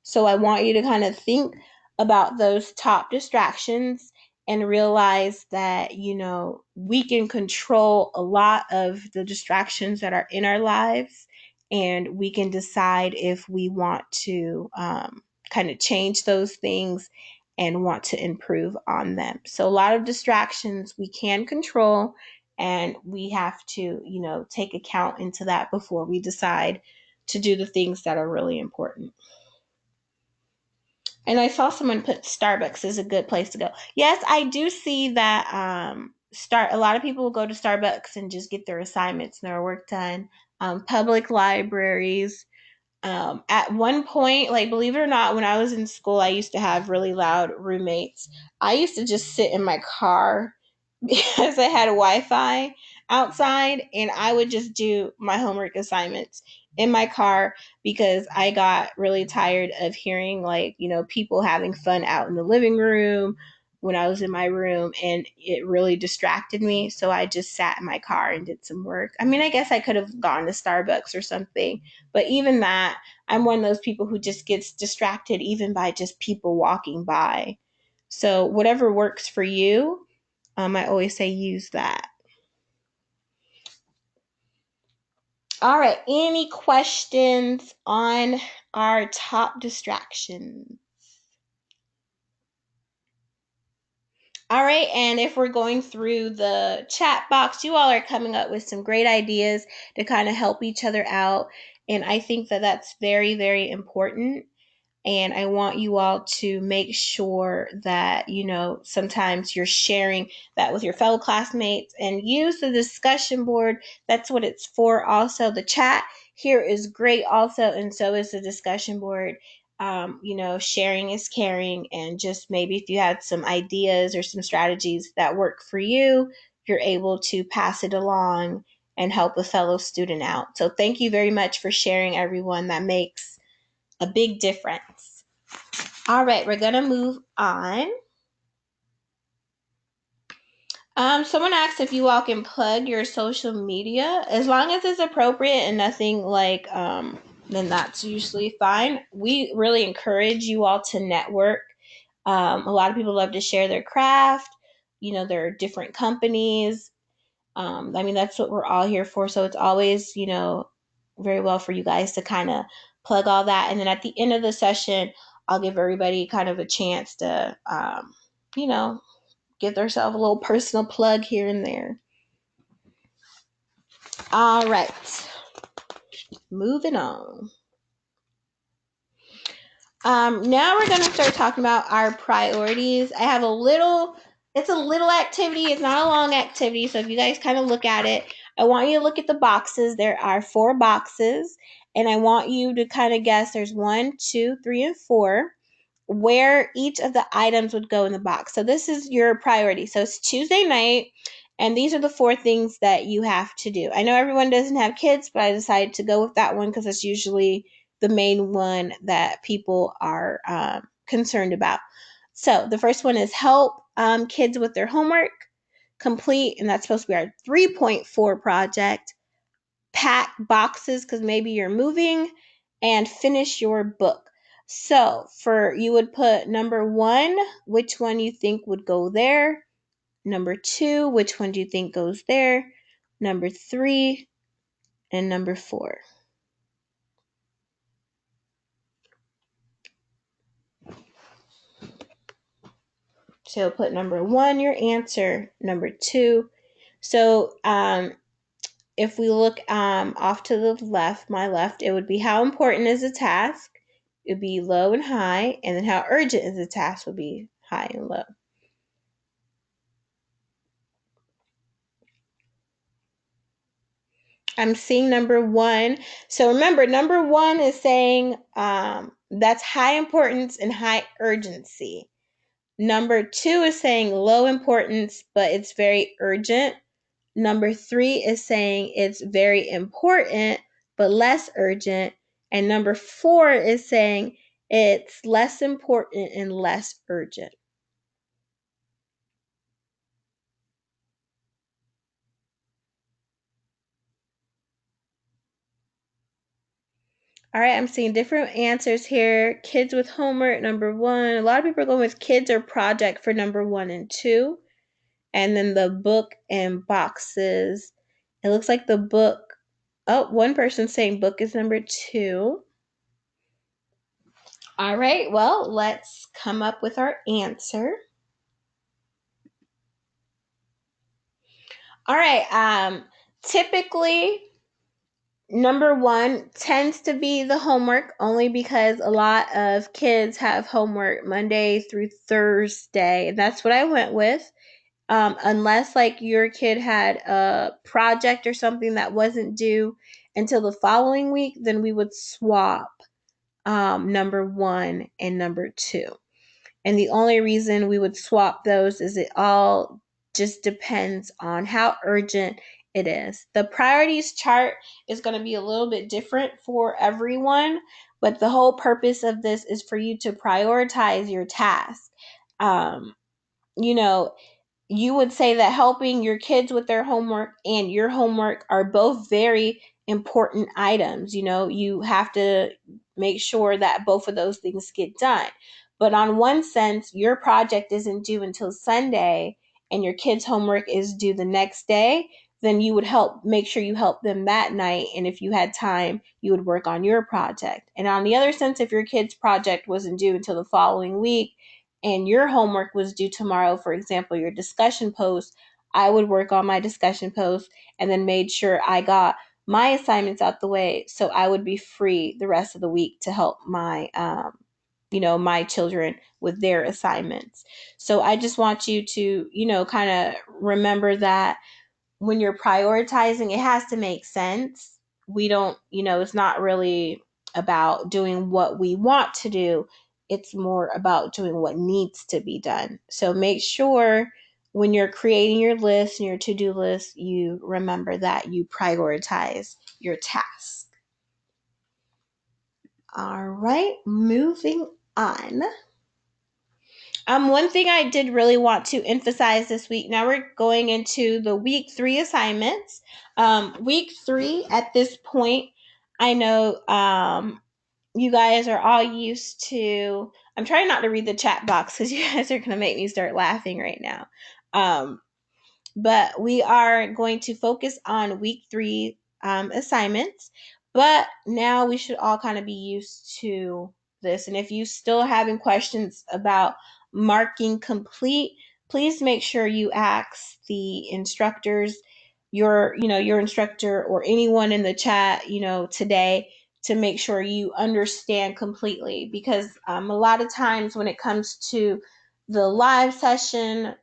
So I want you to kind of think about those top distractions and realize that, we can control a lot of the distractions that are in our lives, and we can decide if we want to kind of change those things and want to improve on them. So a lot of distractions we can control, and we have to, take account into that before we decide to do the things that are really important. And I saw someone put Starbucks is a good place to go. Yes, I do see that start a lot of people will go to Starbucks and just get their assignments and their work done. Public libraries, at one point, like believe it or not, when I was in school, I used to have really loud roommates. I used to just sit in my car because I had Wi-Fi outside, and I would just do my homework assignments in my car because I got really tired of hearing like, people having fun out in the living room when I was in my room, and it really distracted me. So I just sat in my car and did some work. I mean, I guess I could have gone to Starbucks or something, but even that, I'm one of those people who just gets distracted even by just people walking by. So whatever works for you, I always say use that. All right. Any questions on our top distractions? All right, and if we're going through the chat box, you all are coming up with some great ideas to kind of help each other out. And I think that that's very, very important. And I want you all to make sure that, sometimes you're sharing that with your fellow classmates and use the discussion board. That's what it's for. Also, the chat here is great, also, and so is the discussion board. Sharing is caring, and just maybe if you had some ideas or some strategies that work for you, you're able to pass it along and help a fellow student out. So, thank you very much for sharing, everyone. That makes a big difference. All right, we're going to move on. Someone asked if you all can plug your social media. As long as it's appropriate and nothing like, then that's usually fine. We really encourage you all to network. A lot of people love to share their craft. There are different companies. That's what we're all here for. So it's always, very well for you guys to kind of plug all that. And then at the end of the session, I'll give everybody kind of a chance to, you know, give themselves a little personal plug here and there. All right, moving on. Now we're going to start talking about our priorities. I have it's a little activity. It's not a long activity. So if you guys kind of look at it, I want you to look at the boxes. There are 4 boxes, and I want you to kind of guess there's 1, 2, 3, and 4, where each of the items would go in the box. So this is your priority. So it's Tuesday night, and these are the 4 things that you have to do. I know everyone doesn't have kids, but I decided to go with that one because it's usually the main one that people are concerned about. So the first one is help kids with their homework, complete, and that's supposed to be our 3.4 project, pack boxes because maybe you're moving, and finish your book. So you would put number 1, which one you think would go there. Number 2, which one do you think goes there? Number 3, and number 4. So put number 1, your answer, number 2. So if we look off to the left, my left, it would be how important is the task? It would be low and high, and then how urgent is the task would be high and low. I'm seeing number 1. So remember, number 1 is saying that's high importance and high urgency. Number 2 is saying low importance, but it's very urgent. Number 3 is saying it's very important, but less urgent. And number 4 is saying it's less important and less urgent. All right, I'm seeing different answers here. Kids with homework, number 1. A lot of people are going with kids or project for number 1 and 2. And then the book and boxes. It looks like the book. Oh, one person saying book is number 2. All right, well, let's come up with our answer. All right, typically number 1 tends to be the homework, only because a lot of kids have homework Monday through Thursday. And that's what I went with. Unless like your kid had a project or something that wasn't due until the following week, then we would swap number 1 and number 2. And the only reason we would swap those is it all just depends on how urgent it is. The priorities chart is going to be a little bit different for everyone, but the whole purpose of this is for you to prioritize your task. You know, you would say that helping your kids with their homework and your homework are both very important items. You have to make sure that both of those things get done. But on one sense, your project isn't due until Sunday and your kids' homework is due the next day. then you would make sure you help them that night. And if you had time, you would work on your project. And on the other sense, if your kid's project wasn't due until the following week and your homework was due tomorrow, for example, your discussion post, I would work on my discussion post and then made sure I got my assignments out the way so I would be free the rest of the week to help my children with their assignments. So I just want you to, kind of remember that when you're prioritizing, it has to make sense. We don't, it's not really about doing what we want to do. It's more about doing what needs to be done. So make sure when you're creating your list and your to-do list, you remember that you prioritize your task. All right, moving on. One thing I did really want to emphasize this week. Now we're going into the week 3 assignments. Week 3 at this point, I know you guys are all used to. I'm trying not to read the chat box because you guys are going to make me start laughing right now. But we are going to focus on week 3 assignments. But now we should all kind of be used to this. And if you still having questions about marking complete, please make sure you ask the instructors, your instructor or anyone in the chat, today, to make sure you understand completely. Because a lot of times when it comes to the live session,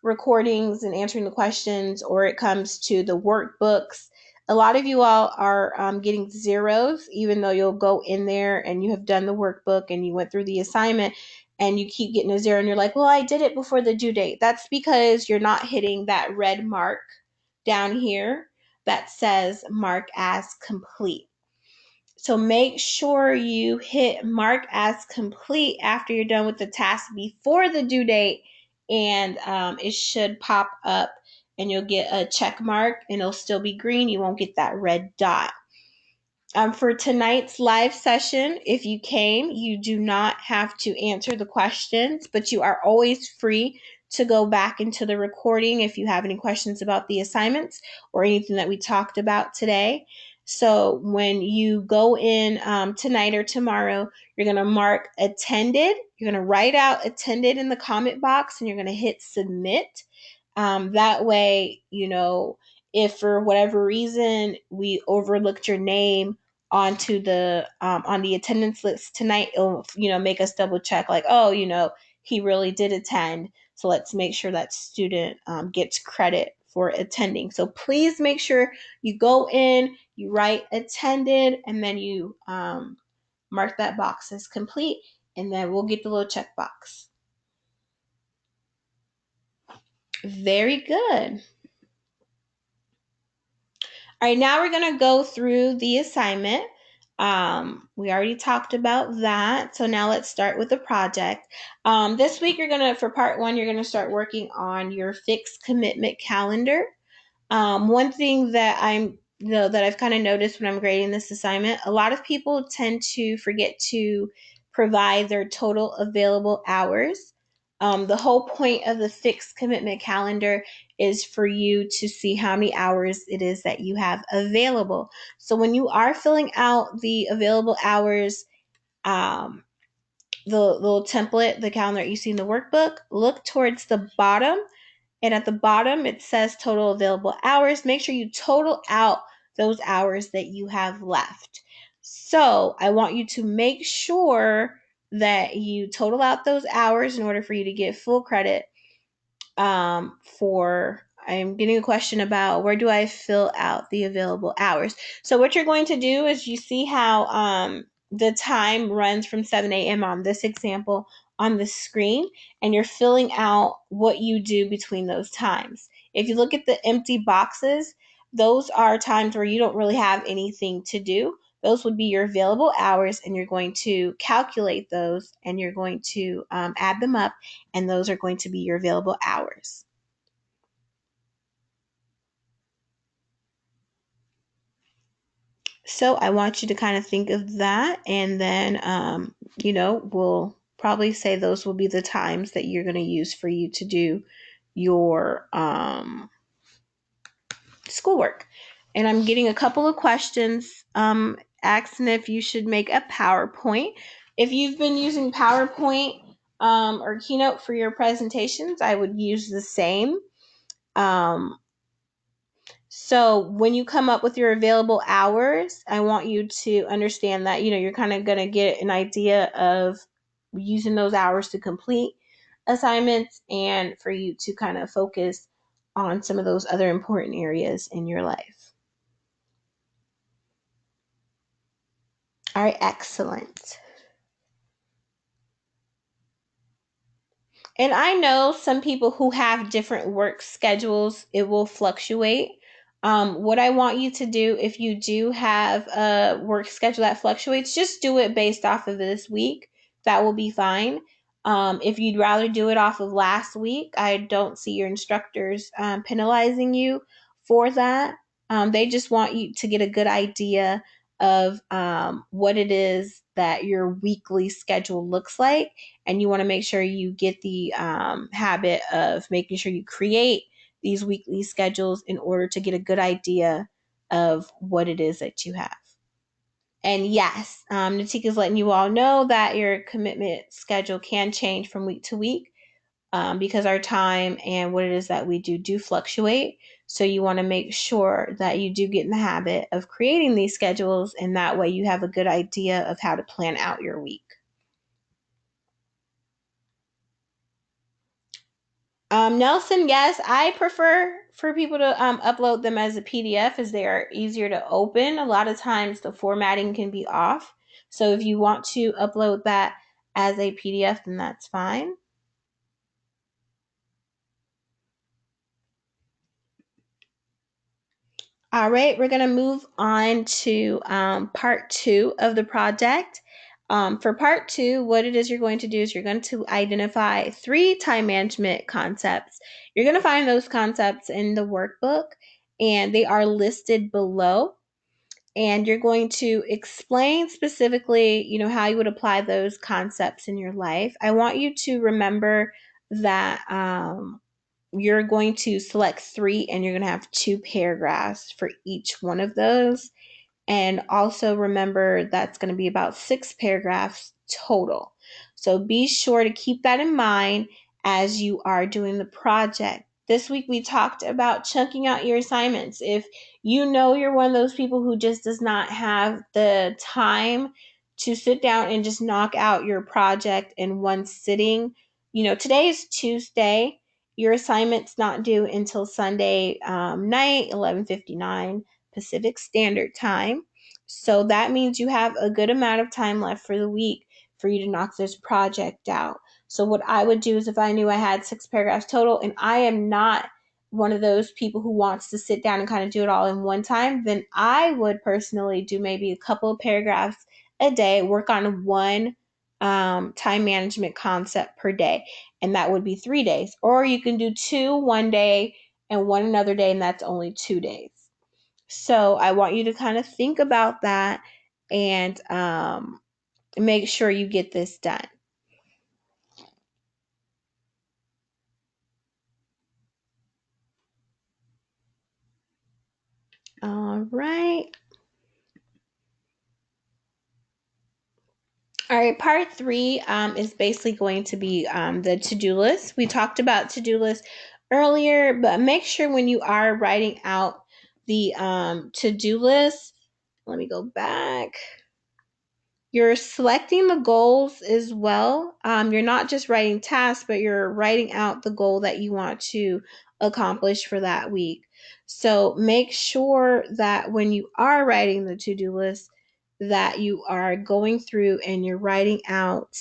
recordings and answering the questions, or it comes to the workbooks, a lot of you all are getting zeros, even though you'll go in there and you have done the workbook and you went through the assignment and you keep getting a zero and you're like, well, I did it before the due date. That's because you're not hitting that red mark down here that says mark as complete. So make sure you hit mark as complete after you're done with the task before the due date, and it should pop up and you'll get a check mark and it'll still be green. You won't get that red dot. For tonight's live session, if you came, you do not have to answer the questions, but you are always free to go back into the recording if you have any questions about the assignments or anything that we talked about today. So when you go in tonight or tomorrow, you're going to mark attended. You're going to write out attended in the comment box and you're going to hit submit. That way, if for whatever reason we overlooked your name onto the on the attendance list tonight, it'll make us double check, like, oh, he really did attend, so let's make sure that student gets credit for attending. So please make sure you go in, you write attended, and then you mark that box as complete, and then we'll get the little check box. Very good. All right, now we're going to go through the assignment. We already talked about that. So now let's start with the project. This week, for part 1, you're going to start working on your fixed commitment calendar. One thing that I've kind of noticed when I'm grading this assignment, a lot of people tend to forget to provide their total available hours. The whole point of the fixed commitment calendar is for you to see how many hours it is that you have available. So when you are filling out the available hours, the little template, the calendar you see in the workbook, look towards the bottom. And at the bottom, it says total available hours. Make sure you total out those hours that you have left. So I want you to make sure that you total out those hours in order for you to get full credit. I'm getting a question about where do I fill out the available hours. So what you're going to do is, you see how the time runs from 7 a.m. on this example on the screen, and you're filling out what you do between those times. If you look at the empty boxes, those are times where you don't really have anything to do. Those would be your available hours, and you're going to calculate those and you're going to add them up, and those are going to be your available hours. So I want you to kind of think of that, and then, we'll probably say those will be the times that you're going to use for you to do your schoolwork. And I'm getting a couple of questions asking if you should make a PowerPoint. If you've been using PowerPoint or Keynote for your presentations, I would use the same. So when you come up with your available hours, I want you to understand that, you're kind of going to get an idea of using those hours to complete assignments and for you to kind of focus on some of those other important areas in your life. All right, excellent. And I know some people who have different work schedules, it will fluctuate. What I want you to do, if you do have a work schedule that fluctuates, just do it based off of this week. That will be fine. If you'd rather do it off of last week, I don't see your instructors penalizing you for that. They just want you to get a good idea of what it is that your weekly schedule looks like, and you want to make sure you get the habit of making sure you create these weekly schedules in order to get a good idea of what it is that you have. And yes, Natika is letting you all know that your commitment schedule can change from week to week because our time and what it is that we do fluctuate. So you want to make sure that you do get in the habit of creating these schedules, and that way you have a good idea of how to plan out your week. Nelson, yes, I prefer for people to upload them as a PDF as they are easier to open. A lot of times the formatting can be off. So if you want to upload that as a PDF, then that's fine. All right, we're going to move on to part 2 of the project. For part 2, what it is you're going to do is you're going to identify 3 time management concepts. You're going to find those concepts in the workbook, and they are listed below. And you're going to explain specifically, how you would apply those concepts in your life. I want you to remember that you're going to select 3 and you're going to have 2 paragraphs for each one of those. And also remember that's going to be about 6 paragraphs total. So be sure to keep that in mind as you are doing the project. This week we talked about chunking out your assignments. If you know you're one of those people who just does not have the time to sit down and just knock out your project in one sitting, today is Tuesday. Your assignment's not due until Sunday night, 11:59 Pacific Standard Time. So that means you have a good amount of time left for the week for you to knock this project out. So what I would do is, if I knew I had 6 paragraphs total, and I am not one of those people who wants to sit down and kind of do it all in one time, then I would personally do maybe a couple of paragraphs a day, work on one time management concept per day, and that would be 3 days. Or you can do 2 one day and 1 another day, and that's only 2 days. So I want you to kind of think about that and make sure you get this done. All right. All right, part 3 is basically going to be the to-do list. We talked about to-do list earlier, but make sure when you are writing out the to-do list, let me go back. You're selecting the goals as well. You're not just writing tasks, but you're writing out the goal that you want to accomplish for that week. So make sure that when you are writing the to-do list, that you are going through and you're writing out,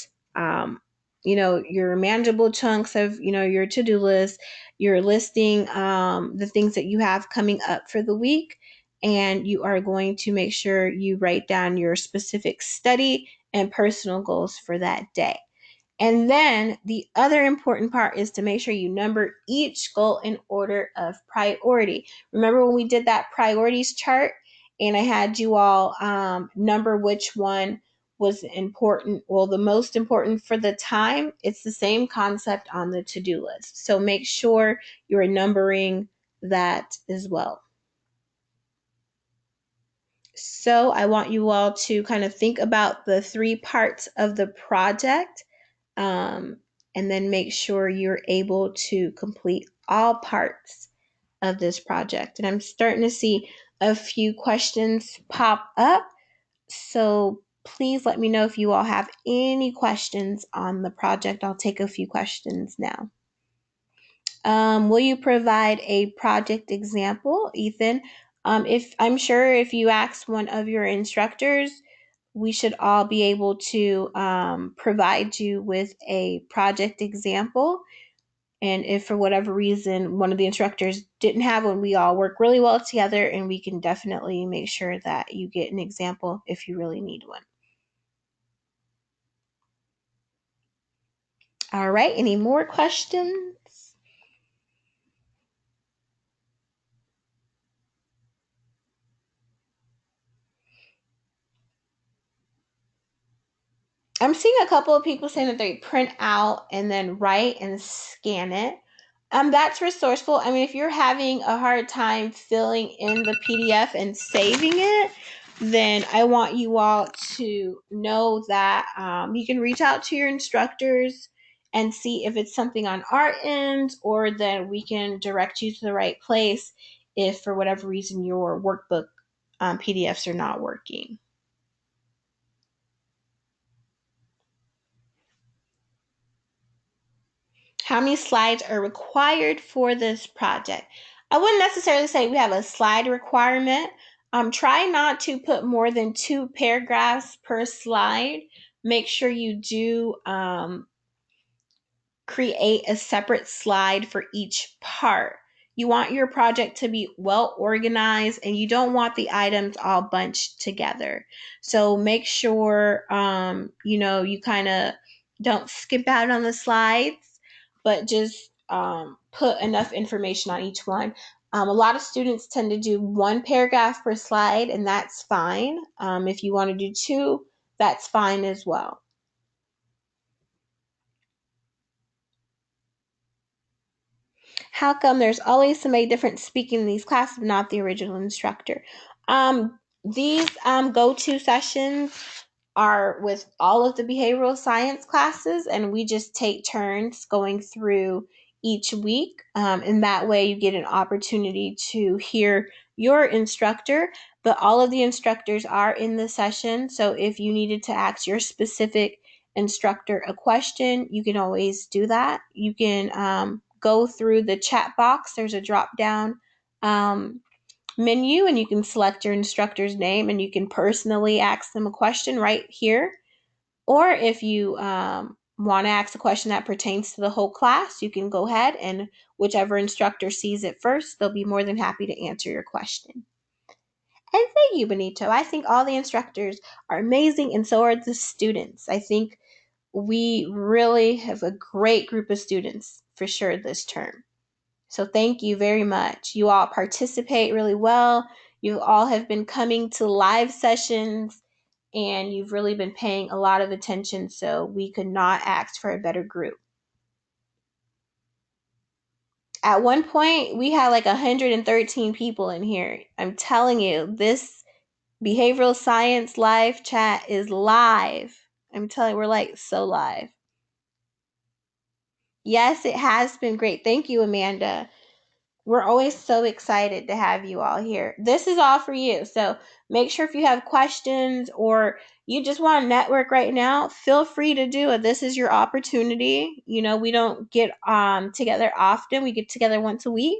your manageable chunks of, your to-do list. You're listing the things that you have coming up for the week, and you are going to make sure you write down your specific study and personal goals for that day. And then the other important part is to make sure you number each goal in order of priority. Remember when we did that priorities chart and I had you all number which one was important, well, the most important for the time? It's the same concept on the to-do list. So make sure you're numbering that as well. So I want you all to kind of think about the 3 parts of the project, um, and then make sure you're able to complete all parts of this project. And I'm starting to see a few questions pop up. So please let me know if you all have any questions on the project. I'll take a few questions now. Will you provide a project example, Ethan? If I'm sure if you ask one of your instructors, we should all be able to provide you with a project example. And if for whatever reason one of the instructors didn't have one, we all work really well together and we can definitely make sure that you get an example if you really need one. All right, any more questions? I'm seeing a couple of people saying that they print out and then write and scan it. That's resourceful. I mean, if you're having a hard time filling in the PDF and saving it, then I want you all to know that you can reach out to your instructors and see if it's something on our end, or then we can direct you to the right place if for whatever reason your workbook PDFs are not working. How many slides are required for this project? I wouldn't necessarily say we have a slide requirement. Try not to put more than 2 paragraphs per slide. Make sure you do create a separate slide for each part. You want your project to be well organized and you don't want the items all bunched together. So make sure you kind of don't skip out on the slides, but just put enough information on each one. A lot of students tend to do 1 paragraph per slide, and that's fine. If you want to do 2, that's fine as well. How come there's always somebody different speaking in these classes, not the original instructor? These go-to sessions are with all of the behavioral science classes, and we just take turns going through each week. And that way you get an opportunity to hear your instructor, but all of the instructors are in the session. So if you needed to ask your specific instructor a question, you can always do that. You can go through the chat box. There's a drop down menu, and you can select your instructor's name and you can personally ask them a question right here. Or if you want to ask a question that pertains to the whole class, you can go ahead and whichever instructor sees it first, they'll be more than happy to answer your question. And thank you, Benito. I think all the instructors are amazing, and so are the students. I think we really have a great group of students for sure this term. So thank you very much. You all participate really well. You all have been coming to live sessions and you've really been paying a lot of attention, so we could not ask for a better group. At one point, we had like 113 people in here. I'm telling you, this behavioral science live chat is live. I'm telling you, we're like so live. Yes, it has been great. Thank you, Amanda. We're always so excited to have you all here. This is all for you. So make sure if you have questions or you just want to network right now, feel free to do it. This is your opportunity. We don't get together often. We get together once a week.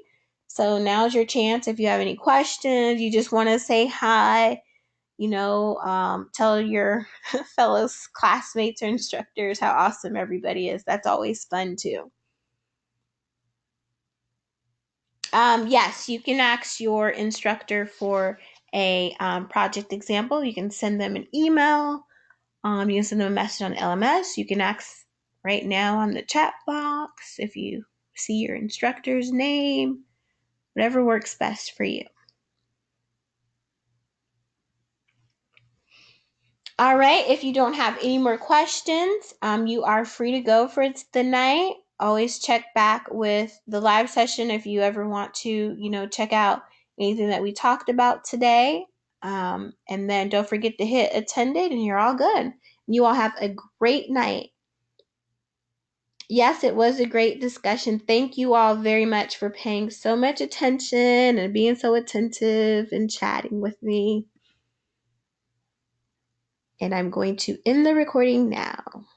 So now's your chance. If you have any questions, you just want to say hi, tell your fellow classmates or instructors how awesome everybody is. That's always fun too. Yes, you can ask your instructor for a project example. You can send them an email. You can send them a message on LMS. You can ask right now on the chat box if you see your instructor's name, whatever works best for you. All right, if you don't have any more questions, you are free to go for the night. Always check back with the live session if you ever want to, check out anything that we talked about today. And then don't forget to hit attended, and you're all good. You all have a great night. Yes, it was a great discussion. Thank you all very much for paying so much attention and being so attentive and chatting with me. And I'm going to end the recording now.